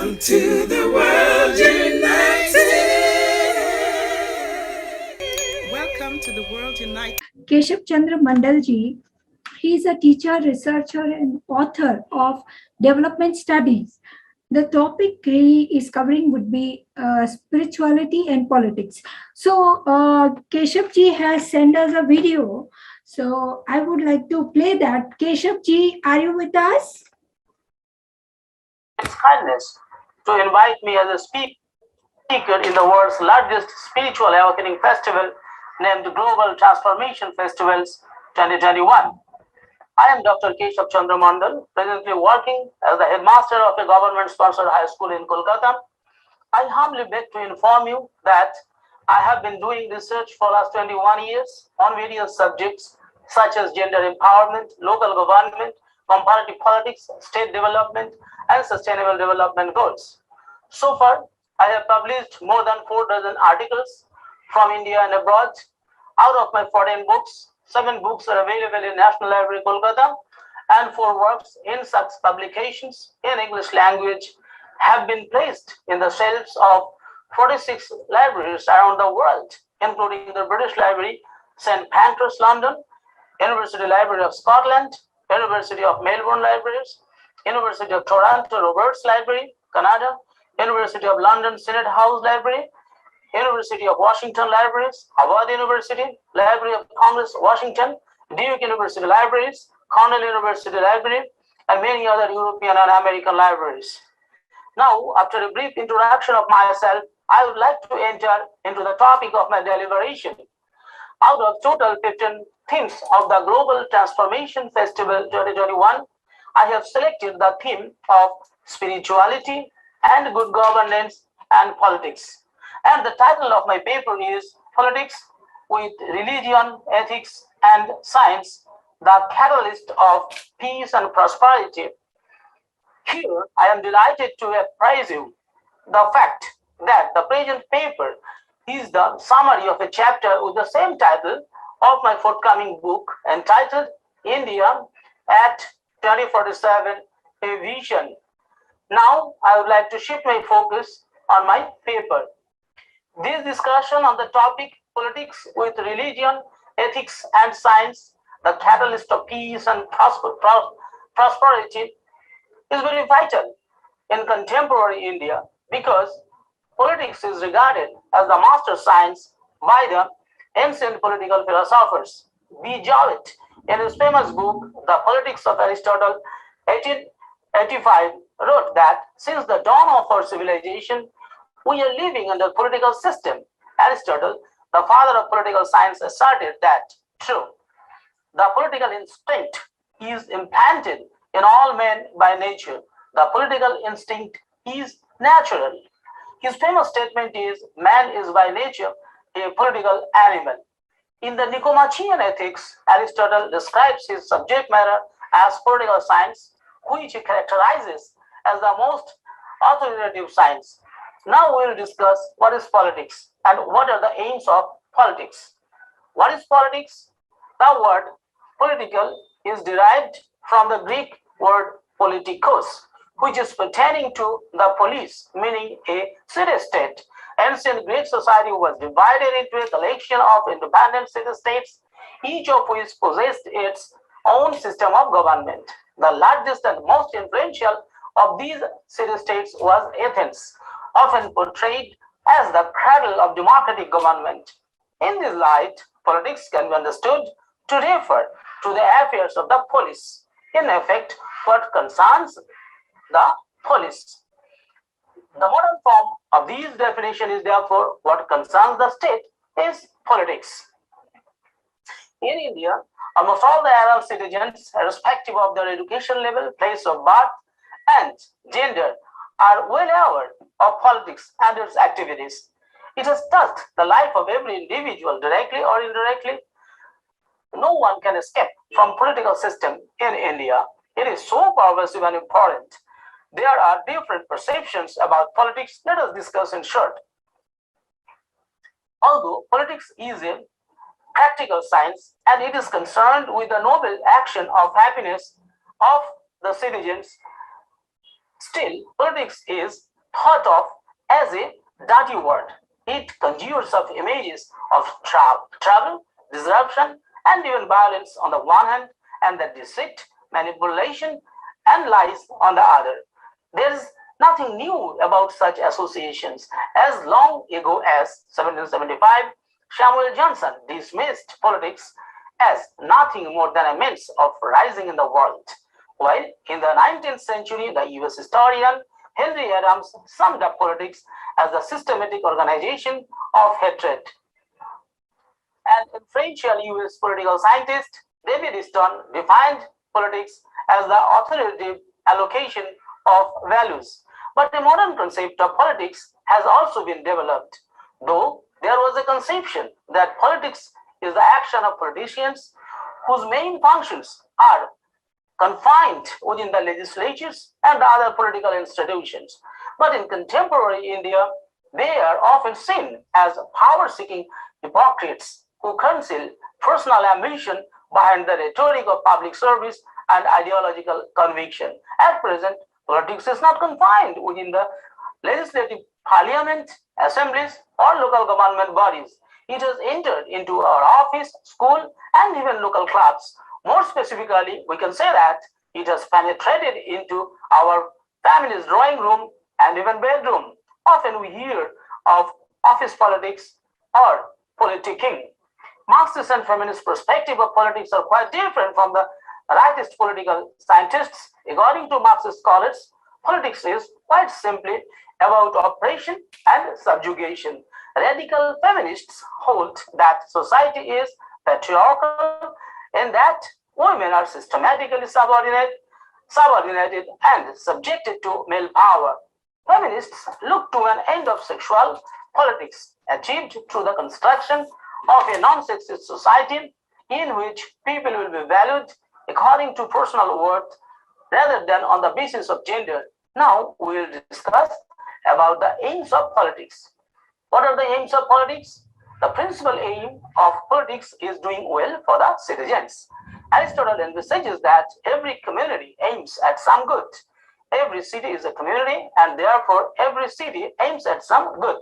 Welcome to the World United. Welcome to the World United. Keshab Chandra Mandal ji, he is a teacher, researcher, and author of development studies. The topic he is covering would be spirituality and politics. So Keshab ji has sent us a video. So I would like to play that. Keshab ji, are you with us? It's kindness to invite me as a speaker in the world's largest spiritual awakening festival named Global Transformation Festivals 2021. I am Dr. Keshab Chandra Mandal, presently working as the headmaster of a government-sponsored high school in Kolkata. I humbly beg to inform you that I have been doing research for the last 21 years on various subjects such as gender empowerment, local government, comparative politics, state development, and sustainable development goals. So far, I have published more than 4 dozen articles from India and abroad. Out of my 14 books, 7 books are available in National Library, Kolkata, and 4 works in such publications in English language have been placed in the shelves of 46 libraries around the world, including the British Library, St. Pancras, London, University Library of Scotland, University of Melbourne Libraries, University of Toronto Roberts Library, Canada, University of London Senate House Library, University of Washington Libraries, Harvard University, Library of Congress, Washington, Duke University Libraries, Cornell University Library, and many other European and American libraries. Now, after a brief introduction of myself, I would like to enter into the topic of my deliberation. Out of total 15 themes of the Global Transformation Festival 2021, I have selected the theme of spirituality and good governance and politics. And the title of my paper is Politics with Religion, Ethics, and Science, the Catalyst of Peace and Prosperity. Here, I am delighted to apprise you the fact that the present paper is the summary of a chapter with the same title of my forthcoming book entitled India at 2047, A Vision. Now, I would like to shift my focus on my paper. This discussion on the topic Politics with Religion, Ethics, and Science, the Catalyst of Peace and Prosperity, is very vital in contemporary India because politics is regarded as the master science by the ancient political philosophers. B. Jowett, in his famous book, The Politics of Aristotle, 1885, wrote that since the dawn of our civilization, we are living under a political system. Aristotle, the father of political science, asserted that, true, the political instinct is implanted in all men by nature. The political instinct is natural. His famous statement is, man is by nature a political animal. In the Nicomachean Ethics, Aristotle describes his subject matter as political science, which he characterizes as the most authoritative science. Now we will discuss what is politics and what are the aims of politics. What is politics? The word political is derived from the Greek word politikos, which is pertaining to the polis, meaning a city-state. Ancient Greek society was divided into a collection of independent city-states, each of which possessed its own system of government. The largest and most influential of these city-states was Athens, often portrayed as the cradle of democratic government. In this light, politics can be understood to refer to the affairs of the polis, in effect, what concerns the polis. The modern form of these definitions is therefore what concerns the state is politics. In India, almost all the adult citizens, irrespective of their education level, place of birth, and gender, are well aware of politics and its activities. It has touched the life of every individual, directly or indirectly. No one can escape from political system in India. It is so pervasive and important. There are different perceptions about politics. Let us discuss in short. Although politics is a practical science and it is concerned with the noble action of happiness of the citizens, still politics is thought of as a dirty word. It conjures of images of trouble, disruption, and even violence on the one hand, and the deceit, manipulation, and lies on the other. There is nothing new about such associations. As long ago as 1775, Samuel Johnson dismissed politics as nothing more than a means of rising in the world. While in the 19th century, the US historian Henry Adams summed up politics as the systematic organization of hatred. And influential US political scientist David Easton defined politics as the authoritative allocation of values. But a modern concept of politics has also been developed, though there was a conception that politics is the action of politicians whose main functions are confined within the legislatures and other political institutions. But in contemporary India, they are often seen as power-seeking hypocrites who conceal personal ambition behind the rhetoric of public service and ideological conviction. At present, politics is not confined within the legislative parliament, assemblies, or local government bodies. It has entered into our office, school, and even local clubs. More specifically, we can say that it has penetrated into our family's drawing room and even bedroom. Often we hear of office politics or politicking. Marxist and feminist perspective of politics are quite different from the rightist political scientists. According to Marxist scholars, politics is quite simply about oppression and subjugation. Radical feminists hold that society is patriarchal and that women are systematically subordinated and subjected to male power. Feminists look to an end of sexual politics achieved through the construction of a non-sexist society in which people will be valued according to personal worth rather than on the basis of gender. Now we will discuss about the aims of politics. What are the aims of politics? The principal aim of politics is doing well for the citizens. Aristotle envisages that every community aims at some good. Every city is a community, and therefore every city aims at some good.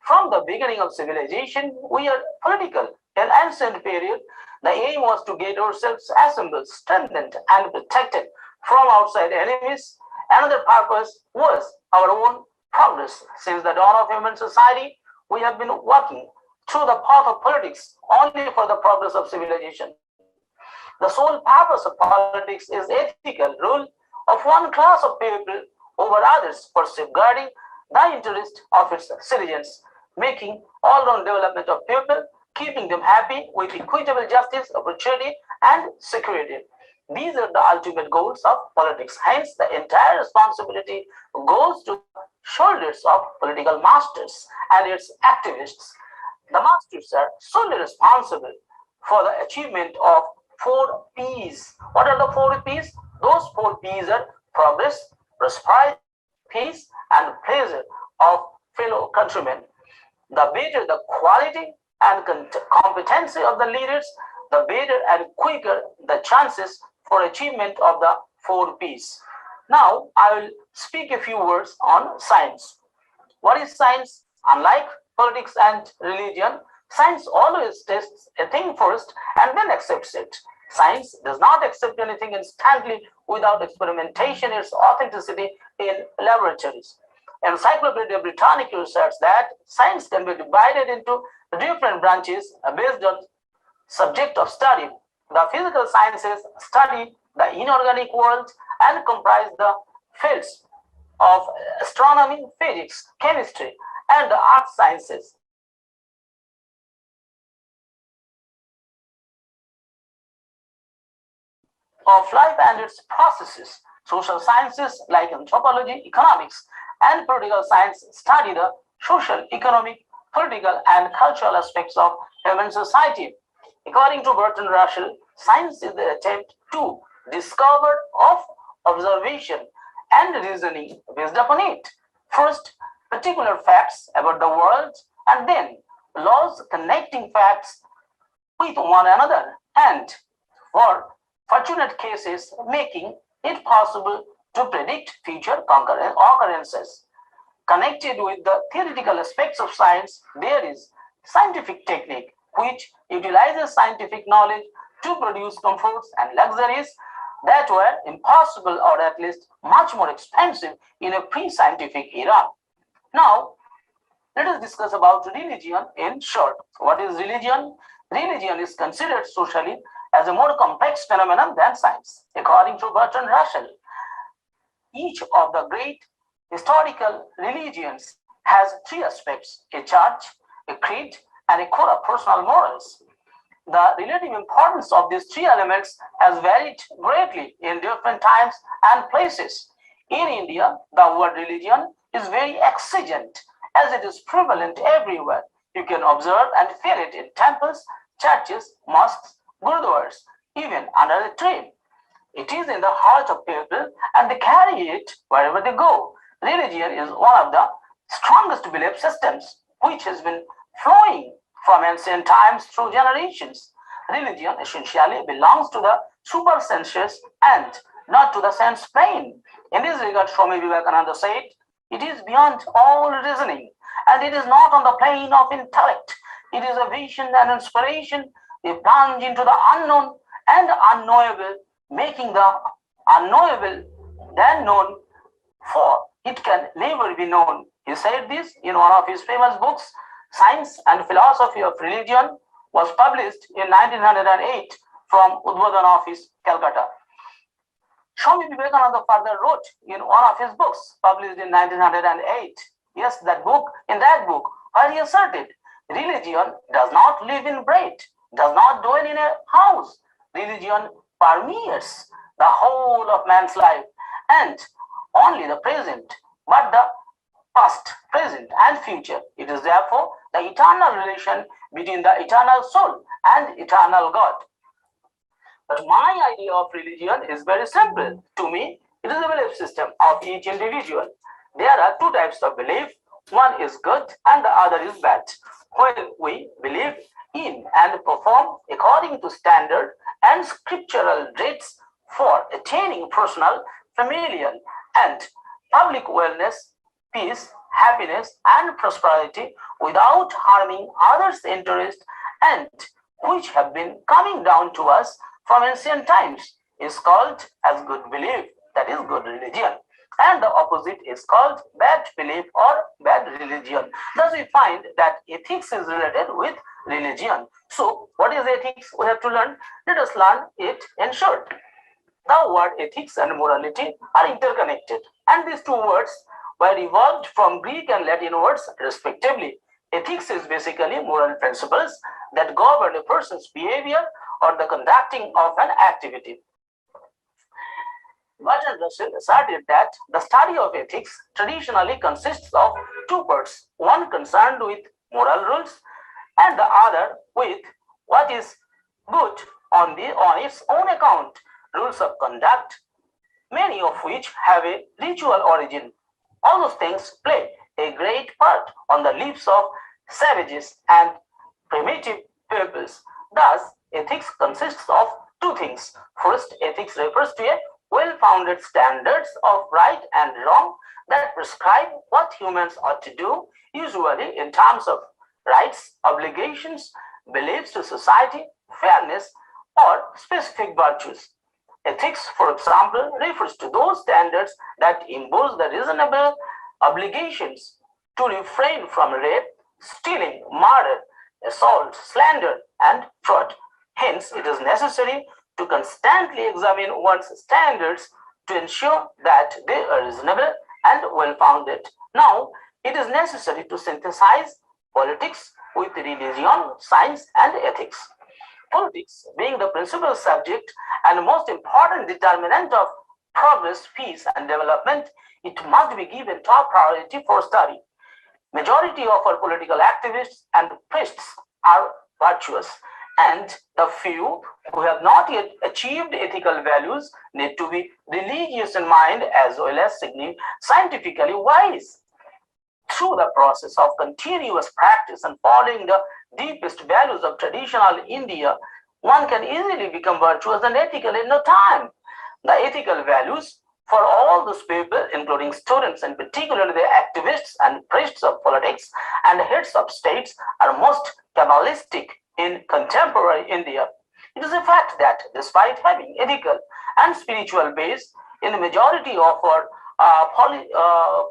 From the beginning of civilization, we are political. In ancient period, the aim was to get ourselves assembled, strengthened, and protected from outside enemies. Another purpose was our own progress. Since the dawn of human society, we have been working through the path of politics only for the progress of civilization. The sole purpose of politics is ethical rule of one class of people over others for safeguarding the interest of its citizens, making all-round development of people, keeping them happy with equitable justice, opportunity, and security. These are the ultimate goals of politics. Hence, the entire responsibility goes to the shoulders of political masters and its activists. The masters are solely responsible for the achievement of 4 P's. What are the 4 P's? Those 4 P's are progress, prosperity, peace, and pleasure of fellow countrymen. The better the quality and competency of the leaders, the better and quicker the chances for achievement of the 4 P's. Now, I will speak a few words on science. What is science? Unlike politics and religion, science always tests a thing first and then accepts it. Science does not accept anything instantly without experimentation, its authenticity in laboratories. Encyclopedia Britannica asserts that science can be divided into different branches based on subject of study. The physical sciences study the inorganic world and comprise the fields of astronomy, physics, chemistry, and the art sciences. Of life and its processes. Social sciences like anthropology, economics, and political science study the social, economic, political, and cultural aspects of human society. According to Bertrand Russell, science is the attempt to discover of observation and reasoning based upon it. First, particular facts about the world, and then laws connecting facts with one another, and for fortunate cases, making it possible to predict future occurrences. Connected with the theoretical aspects of science, there is scientific technique, which utilizes scientific knowledge to produce comforts and luxuries that were impossible or at least much more expensive in a pre-scientific era. Now, let us discuss about religion in short. What is religion? Religion is considered socially as a more complex phenomenon than science. According to Bertrand Russell, each of the great historical religions has three aspects: a church, a creed, and a core of personal morals. The relative importance of these three elements has varied greatly in different times and places. In India, the word religion is very exigent as it is prevalent everywhere. You can observe and feel it in temples, churches, mosques, gurudwaras, even under a tree. It is in the heart of people and they carry it wherever they go. Religion is one of the strongest belief systems which has been flowing from ancient times through generations. Religion essentially belongs to the supersensuous and not to the sense plane. In this regard, Swami Vivekananda said, it is beyond all reasoning and it is not on the plane of intellect. It is a vision and inspiration. They plunge into the unknown and unknowable, making the unknowable then known, for it can never be known. He said this in one of his famous books, Science and Philosophy of Religion, was published in 1908 from Udbodhan Office, Calcutta. Swami Vivekananda further wrote in one of his books, published in 1908, yes, in that book, where he asserted, religion does not live in bread, does not dwell in a house. Religion permeates the whole of man's life and only the present, but the past, present, and future. It is therefore the eternal relation between the eternal soul and eternal God. But my idea of religion is very simple. To me, it is a belief system of each individual. There are two types of belief. One is good and the other is bad. When we believe in and perform according to standard and scriptural rates for attaining personal, familial, and public wellness, peace, happiness, and prosperity without harming others' interests, and which have been coming down to us from ancient times, is called as good belief, that is good religion. And the opposite is called bad belief or bad religion. Thus we find that ethics is related with religion. So what is ethics? We have to learn. Let us learn it in short. The word ethics and morality are interconnected, and these two words were evolved from Greek and Latin words respectively. Ethics is basically moral principles that govern a person's behavior or the conducting of an activity. Bertrand Russell asserted that the study of ethics traditionally consists of two parts, one concerned with moral rules and the other with what is good on its own account, rules of conduct, many of which have a ritual origin. All those things play a great part on the lives of savages and primitive peoples. Thus, ethics consists of two things. First, ethics refers to a well-founded standards of right and wrong that prescribe what humans ought to do, usually in terms of rights, obligations, beliefs to society, fairness, or specific virtues. Ethics, for example, refers to those standards that impose the reasonable obligations to refrain from rape, stealing, murder, assault, slander, and fraud. Hence, it is necessary to constantly examine one's standards to ensure that they are reasonable and well-founded. Now, it is necessary to synthesize politics with religion, science, and ethics. Politics, being the principal subject and most important determinant of progress, peace, and development, it must be given top priority for study. Majority of our political activists and priests are virtuous, and the few who have not yet achieved ethical values need to be religious in mind as well as scientifically wise. Through the process of continuous practice and following the deepest values of traditional India, one can easily become virtuous and ethical in no time. The ethical values for all those people, including students and particularly the activists and priests of politics and heads of states, are most cabalistic in contemporary India. It is a fact that despite having ethical and spiritual base in the majority of our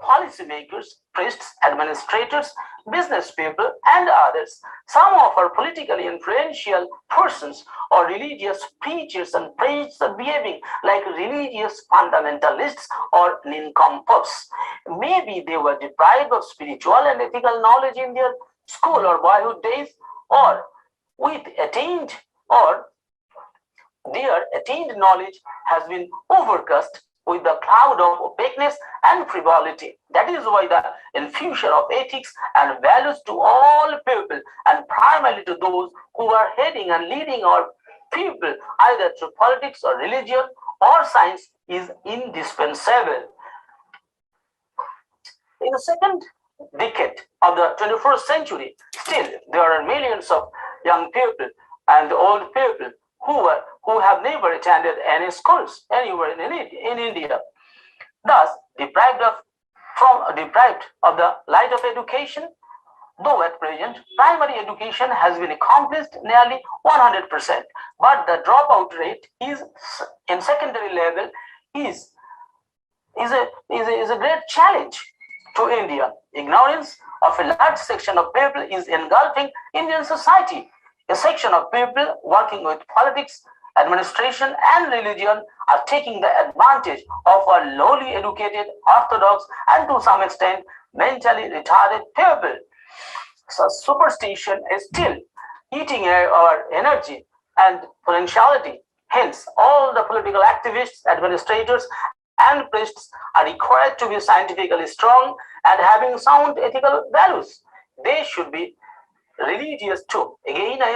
policymakers, priests, administrators, business people, and others, some of our politically influential persons or religious preachers and priests are behaving like religious fundamentalists or nincompoops. Maybe they were deprived of spiritual and ethical knowledge in their school or boyhood days, or with attained or their attained knowledge has been overcast with the cloud of opaqueness and frivolity. That is why the infusion of ethics and values to all people, and primarily to those who are heading and leading our people, either through politics or religion or science, is indispensable. In the second decade of the 21st century, still there are millions of young people and old people who have never attended any schools anywhere in India, thus deprived of the light of education. Though at present primary education has been accomplished nearly 100%, but the dropout rate is in secondary level is a great challenge to India. Ignorance of a large section of people is engulfing Indian society. A section of people working with politics, administration, and religion are taking the advantage of our lowly educated, orthodox, and to some extent mentally retarded people. So superstition is still eating our energy and potentiality. Hence, all the political activists, administrators, and priests are required to be scientifically strong and having sound ethical values. They should be religious too. Again, I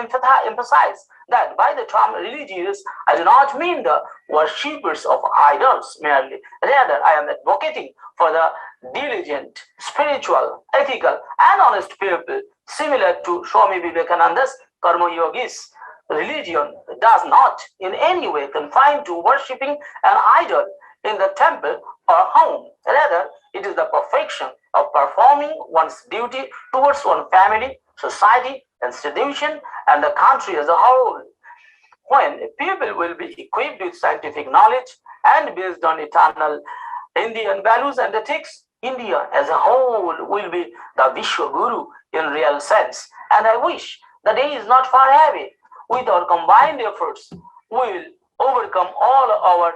emphasize that by the term religious, I do not mean the worshippers of idols merely. Rather, I am advocating for the diligent, spiritual, ethical, and honest people, similar to Swami Vivekananda's Karma Yogis. Religion does not in any way confine to worshipping an idol in the temple or home. Rather, it is the perfection of performing one's duty towards one family, society, institution, and the country as a whole. When people will be equipped with scientific knowledge and based on eternal Indian values and ethics, India as a whole will be the Vishwa Guru in real sense. And I wish the day is not far away. With our combined efforts, we will overcome all our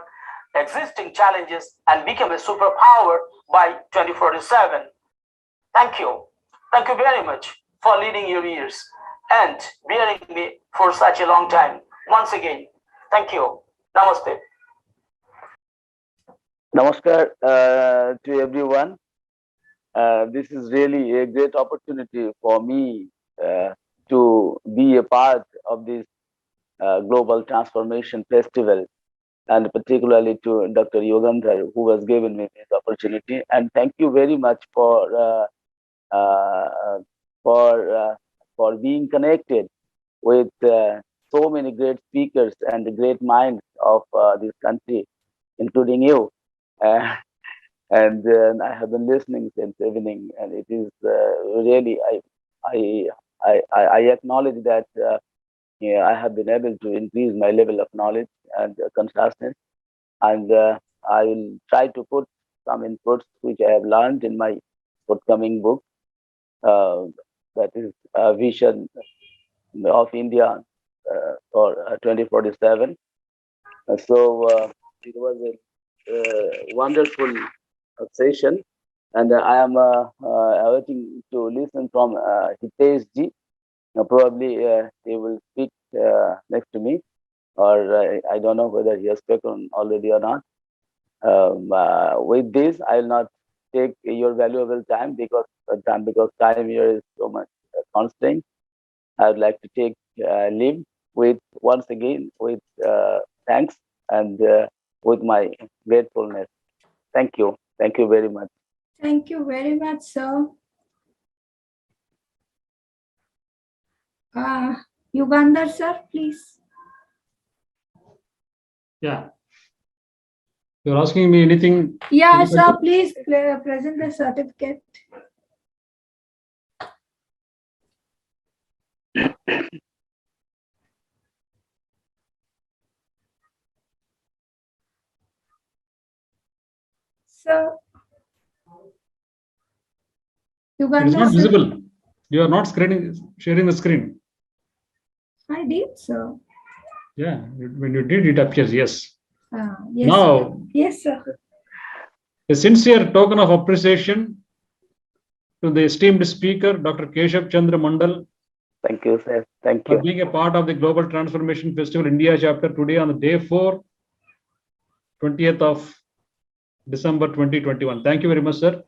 existing challenges and become a superpower by 2047. Thank you. Thank you very much for leading your ears and bearing me for such a long time. Once again, thank you. Namaste. Namaskar to everyone. This is really a great opportunity for me to be a part of this Global Transformation Festival, and particularly to Dr. Yugandhar, who has given me this opportunity. And thank you very much for being connected with so many great speakers and the great minds of this country, including you. And I have been listening since evening, and it is really I acknowledge that yeah, I have been able to increase my level of knowledge and consciousness, and I will try to put some inputs which I have learned in my forthcoming book, that is a vision of India for 2047. So it was a wonderful session, and I am waiting to listen from Hitesh ji. Probably he will speak next to me, or I don't know whether he has spoken already or not. With this, I will not take your valuable time because time here is so much constraint. I would like to take leave with once again with thanks and with my gratefulness. Thank you. Thank you very much. Thank you very much, sir. Yugandhar, sir, please. Yeah. You're asking me anything? Yeah, Any sir, question? please present the certificate. Sir, It is Yugandhar, not sir. visible. You are not sharing the screen. I did, sir. Yeah, when you did, it appears. Yes. Yes, Now, yes, sir. a sincere token of appreciation to the esteemed speaker, Dr. Keshab Chandra Mandal, Thank you, sir. Thank for you. being a part of the Global Transformation Festival India chapter today on the day 4, 20th of December 2021. Thank you very much, sir.